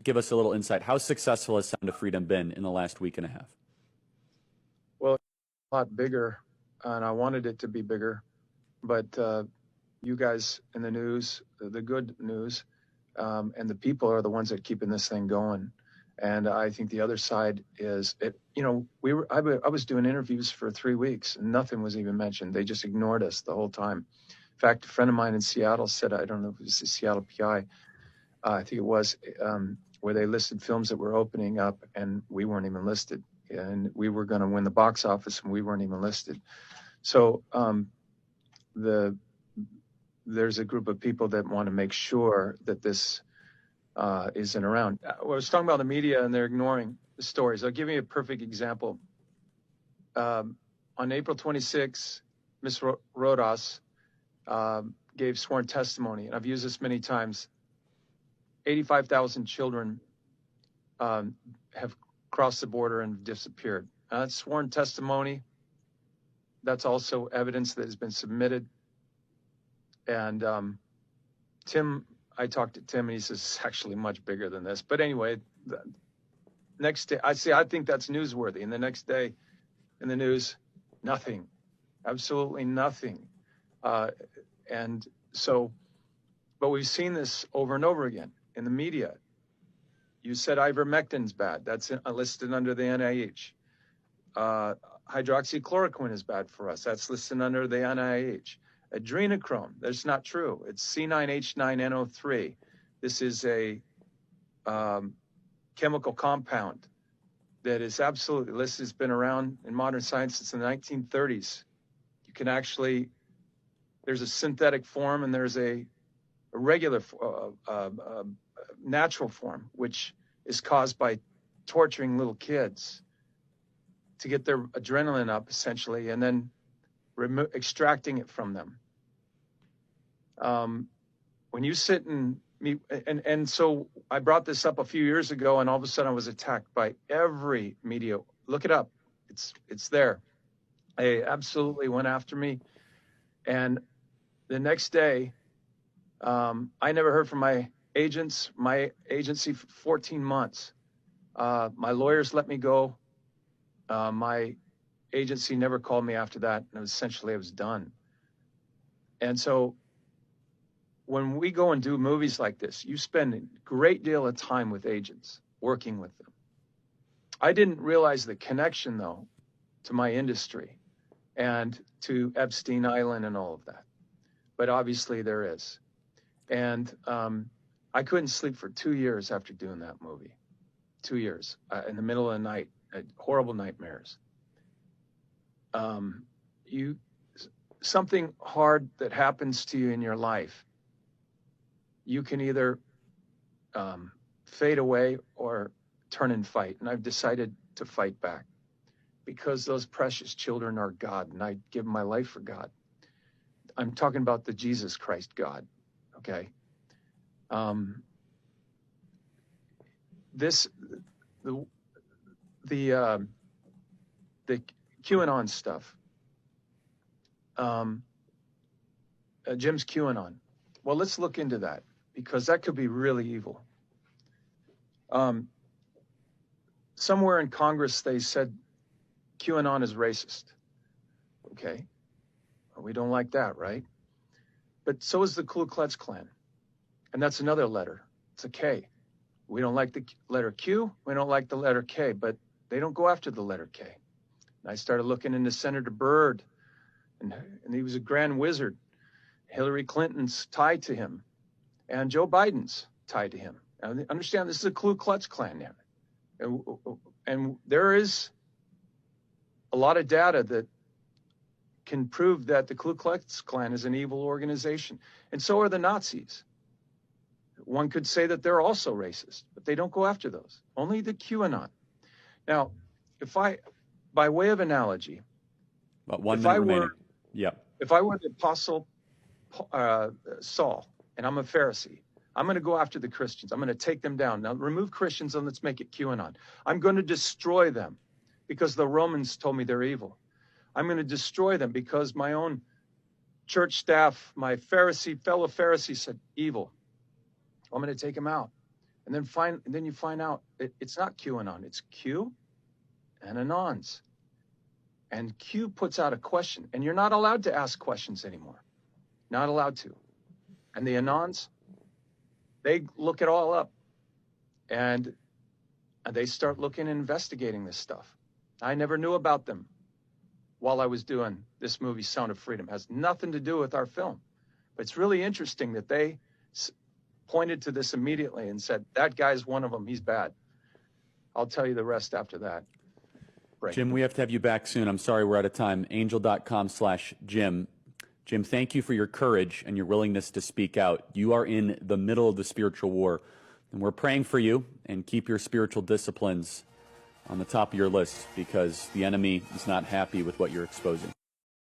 give us a little insight. How successful has Sound of Freedom been in the last week and a half? Well, a lot bigger, and I wanted it to be bigger, but you guys in the news, the good news, and the people are the ones that are keeping this thing going. And I think the other side is, I was doing interviews for 3 weeks and nothing was even mentioned. They just ignored us the whole time. In fact, a friend of mine in Seattle said, I don't know if it was the Seattle PI, I think it was, where they listed films that were opening up and we weren't even listed. And we were going to win the box office and we weren't even listed. So there's a group of people that want to make sure that this isn't around. I was talking about the media and they're ignoring the stories. I'll give you a perfect example. On April 26, Ms. Rodas gave sworn testimony, and I've used this many times. 85,000 children have crossed the border and disappeared. That's sworn testimony. That's also evidence that has been submitted. And I talked to Tim and he says it's actually much bigger than this. But anyway, the next day, I think that's newsworthy. And the next day in the news, nothing, absolutely nothing. And so, but we've seen this over and over again in the media. You said ivermectin's bad. That's listed under the NIH. Hydroxychloroquine is bad for us. That's listed under the NIH. Adrenochrome, that's not true. It's C9H9NO3. This is a chemical compound that is absolutely, this has been around in modern science since the 1930s. You can actually, there's a synthetic form and there's a regular, natural form, which is caused by torturing little kids to get their adrenaline up, essentially, and then extracting it from them. When you sit and meet, and so I brought this up a few years ago, and all of a sudden I was attacked by every media. Look it up. It's there. They absolutely went after me. And the next day, I never heard from my agency for 14 months. My lawyers let me go. My agency never called me after that, and essentially I was done. And so when we go and do movies like this, you spend a great deal of time with agents, working with them. I didn't realize the connection, though, to my industry and to Epstein Island and all of that. But obviously there is. And I couldn't sleep for 2 years after doing that movie. 2 years, in the middle of the night, horrible nightmares. Something hard that happens to you in your life, you can either fade away or turn and fight. And I've decided to fight back because those precious children are God, and I give my life for God. I'm talking about the Jesus Christ God, okay? The QAnon stuff, Jim's QAnon. Well, let's look into that because that could be really evil. Somewhere in Congress, they said QAnon is racist. Okay. Well, we don't like that, right? But so is the Ku Klux Klan. And that's another letter. It's a K. We don't like the letter Q. We don't like the letter K, but they don't go after the letter K. And I started looking into Senator Byrd, and he was a grand wizard. Hillary Clinton's tied to him, and Joe Biden's tied to him. And understand, this is a Ku Klux Klan now. And there is a lot of data that can prove that the Ku Klux Klan is an evil organization. And so are the Nazis. One could say that they're also racist, but they don't go after those. Only the QAnon. Now, by way of analogy, about 1 minute remaining. If I were the Apostle Saul, and I'm a Pharisee, I'm going to go after the Christians. I'm going to take them down. Now, remove Christians and let's make it QAnon. I'm going to destroy them because the Romans told me they're evil. I'm going to destroy them because my own church staff, my fellow Pharisee said evil. I'm going to take them out. And then you find out it's not QAnon, it's Q and Anons. And Q puts out a question, and you're not allowed to ask questions anymore. Not allowed to. And the Anons, they look it all up. And they start looking and investigating this stuff. I never knew about them while I was doing this movie, Sound of Freedom. It has nothing to do with our film. But it's really interesting that they pointed to this immediately and said, that guy's one of them, he's bad. I'll tell you the rest after that. Break. Jim, we have to have you back soon. I'm sorry we're out of time. Angel.com/Jim. Jim, thank you for your courage and your willingness to speak out. You are in the middle of the spiritual war, and we're praying for you, and keep your spiritual disciplines on the top of your list, because the enemy is not happy with what you're exposing.